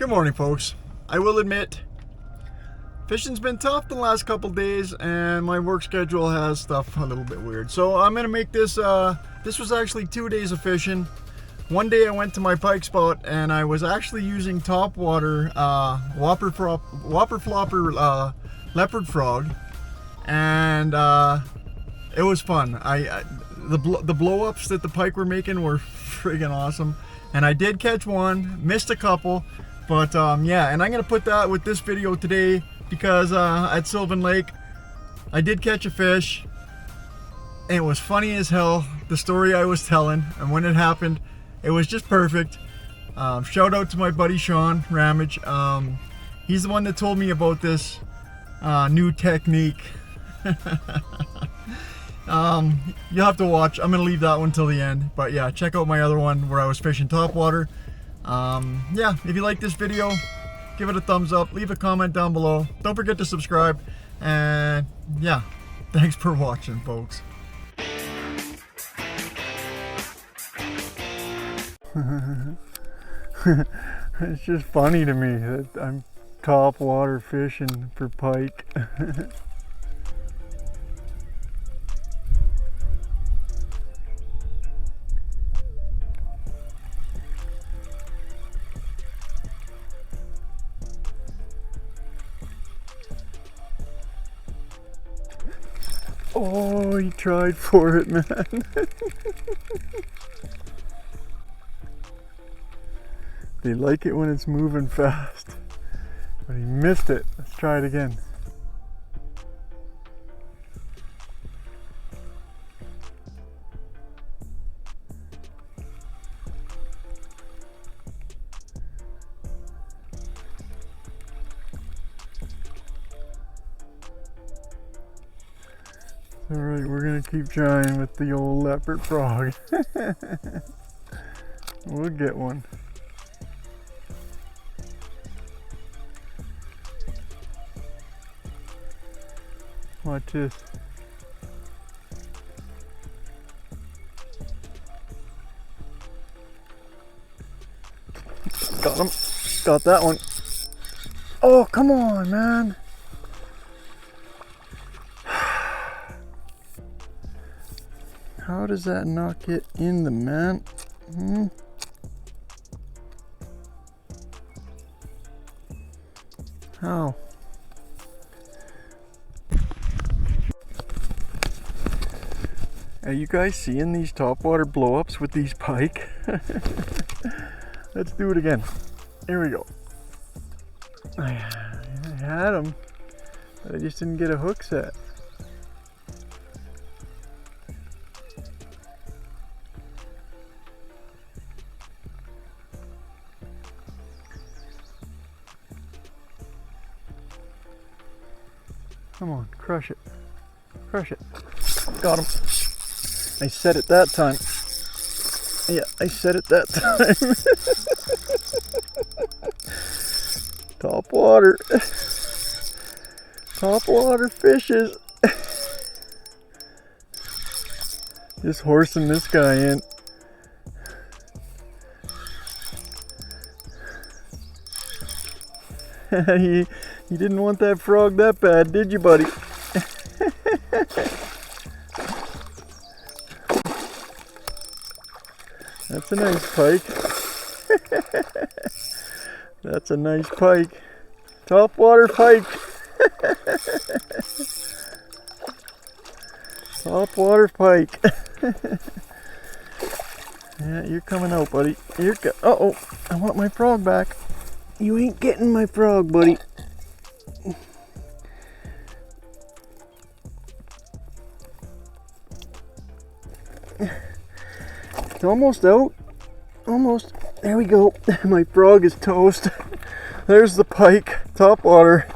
Good morning, folks. I will admit, fishing's been tough the last couple days and my work schedule has stuff a little bit weird. So I'm gonna make this, this was actually 2 days of fishing. One day I went to my pike spot and I was actually using top water, whopper flopper leopard frog, and it was fun. The blow-ups that the pike were making were friggin' awesome. And I did catch one, missed a couple, but yeah, and I'm gonna put that with this video today because at Sylvan Lake, I did catch a fish. And it was funny as hell, the story I was telling, and when it happened, it was just perfect. Shout out to my buddy Sean Ramage. He's the one that told me about this new technique. You'll have to watch. I'm gonna leave that one till the end, but yeah, check out my other one where I was fishing topwater. Yeah, if you like this video, give it a thumbs up, leave a comment down below, don't forget to subscribe, and yeah, thanks for watching, folks. It's just funny to me that I'm topwater fishing for pike. Oh, he tried for it, man. They like it when it's moving fast, but he missed it. Let's try it again. Alright, we're gonna keep trying with the old leopard frog. We'll get one. Watch this. Got him. Got that one. Oh, come on, man. How does that not get in the man? How? Are you guys seeing these topwater blow-ups with these pike? Let's do it again. Here we go. I had them, but I just didn't get a hook set. Come on, crush it. Crush it. Got him. I said it that time. Yeah, I said it that time. Top water. Top water fishes. Just horsing this guy in. You didn't want that frog that bad, did you, buddy? That's a nice pike. That's a nice pike. Topwater pike. Topwater pike. Yeah, you're coming out, buddy. Uh-oh, I want my frog back. You ain't getting my frog, buddy. It's almost out. Almost. There we go. My frog is toast. There's the pike. Topwater.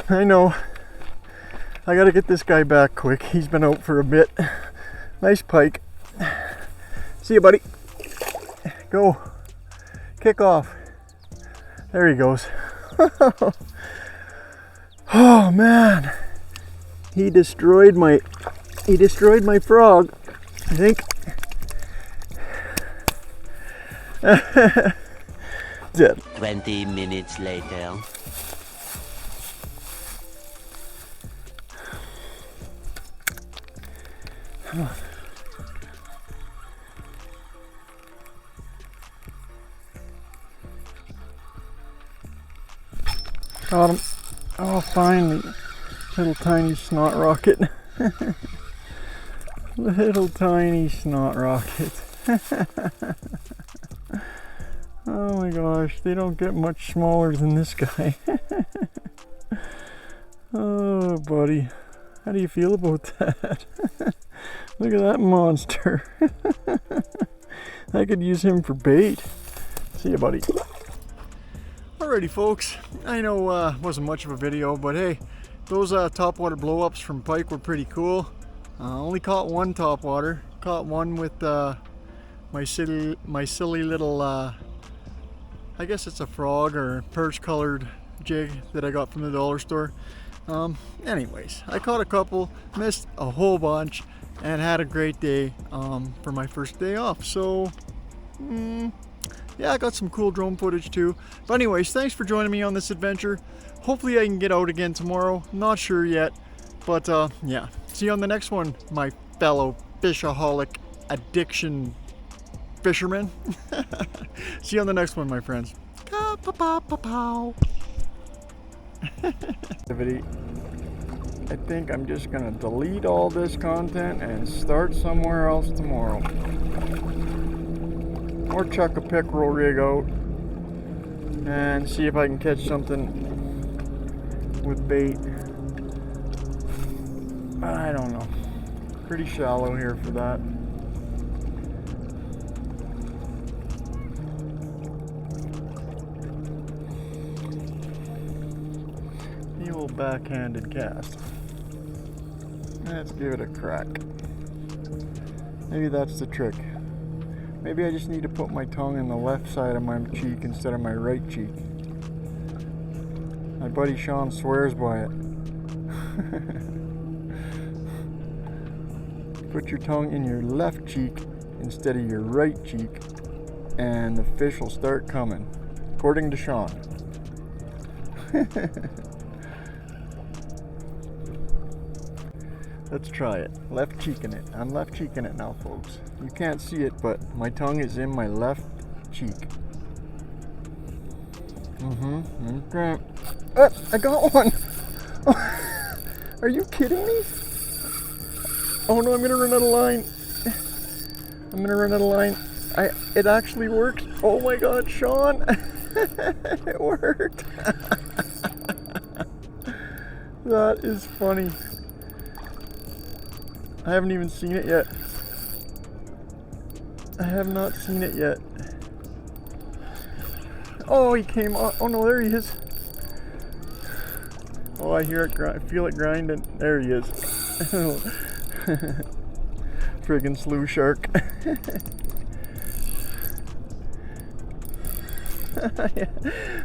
I know. I gotta get this guy back quick. He's been out for a bit. Nice pike. See you, buddy. Go. Kick off. There he goes. Oh man. He destroyed my frog, I think. Dead. 20 minutes later. Got him. Oh, finally. Little tiny snot rocket. Little tiny snot rocket. Oh my gosh, they don't get much smaller than this guy. Oh, buddy. How do you feel about that? Look at that monster. I could use him for bait. See ya, buddy. Alrighty, folks. I know wasn't much of a video, but hey, those topwater blow-ups from pike were pretty cool. Only caught one topwater. Caught one with my silly little, I guess it's a frog or perch-colored jig that I got from the dollar store. Anyways, I caught a couple, missed a whole bunch, and had a great day for my first day off. So, yeah, I got some cool drone footage too. But anyways, thanks for joining me on this adventure. Hopefully I can get out again tomorrow. Not sure yet. But yeah, see you on the next one, my fellow fishaholic addiction fishermen. See you on the next one, my friends. I think I'm just gonna delete all this content and start somewhere else tomorrow. Or chuck a pickerel rig out and see if I can catch something with bait. I don't know. Pretty shallow here for that. The old backhanded cast. Let's give it a crack. Maybe that's the trick. Maybe I just need to put my tongue in the left side of my cheek instead of my right cheek. My buddy Sean swears by it. Put your tongue in your left cheek instead of your right cheek and the fish will start coming, according to Sean. Let's try it. Left cheeking it. I'm left cheeking it now, folks. You can't see it, but my tongue is in my left cheek. Okay. I got one. Are you kidding me? Oh no, I'm gonna run out of line. It actually worked. Oh my God, Sean. It worked. That is funny. I haven't even seen it yet. I have not seen it yet. Oh, he came on. Oh no, there he is. Oh, I hear it, I feel it grinding. There he is. Friggin' slew shark.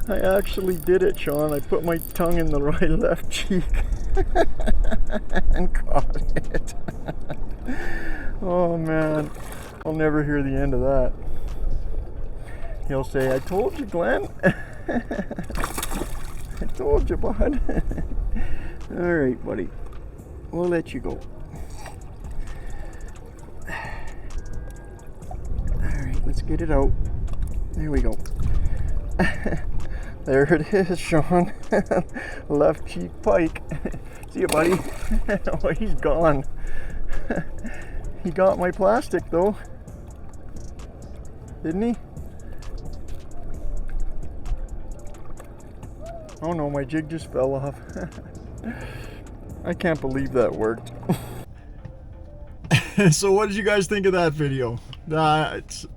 I actually did it, Sean. I put my tongue in the right left cheek and caught it. Oh man, I'll never hear the end of that. He'll say, "I told you, Glenn." I told you, bud. All right, buddy. We'll let you go. All right, let's get it out. There we go. There it is, Sean. Left cheek pike. See you, buddy. Oh, he's gone. He got my plastic, though. Didn't he? Oh no, my jig just fell off. I can't believe that worked. So what did you guys think of that video? It's,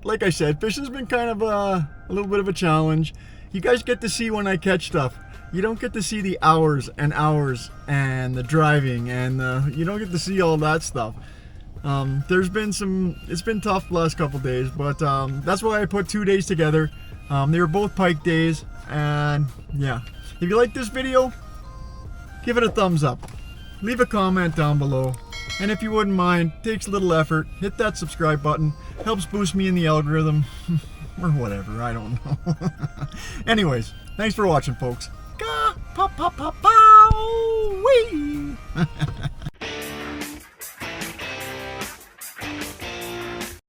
like I said, fishing's been kind of a little bit of a challenge. You guys get to see when I catch stuff. You don't get to see the hours and hours and the driving and you don't get to see all that stuff. There's been it's been tough the last couple days, but that's why I put 2 days together. They were both pike days, and yeah. If you like this video, give it a thumbs up. Leave a comment down below. And if you wouldn't mind, takes a little effort, hit that subscribe button. Helps boost me in the algorithm. or whatever. I don't know. Anyways, thanks for watching, folks. Ka, pa, pa, pa, pow, wee.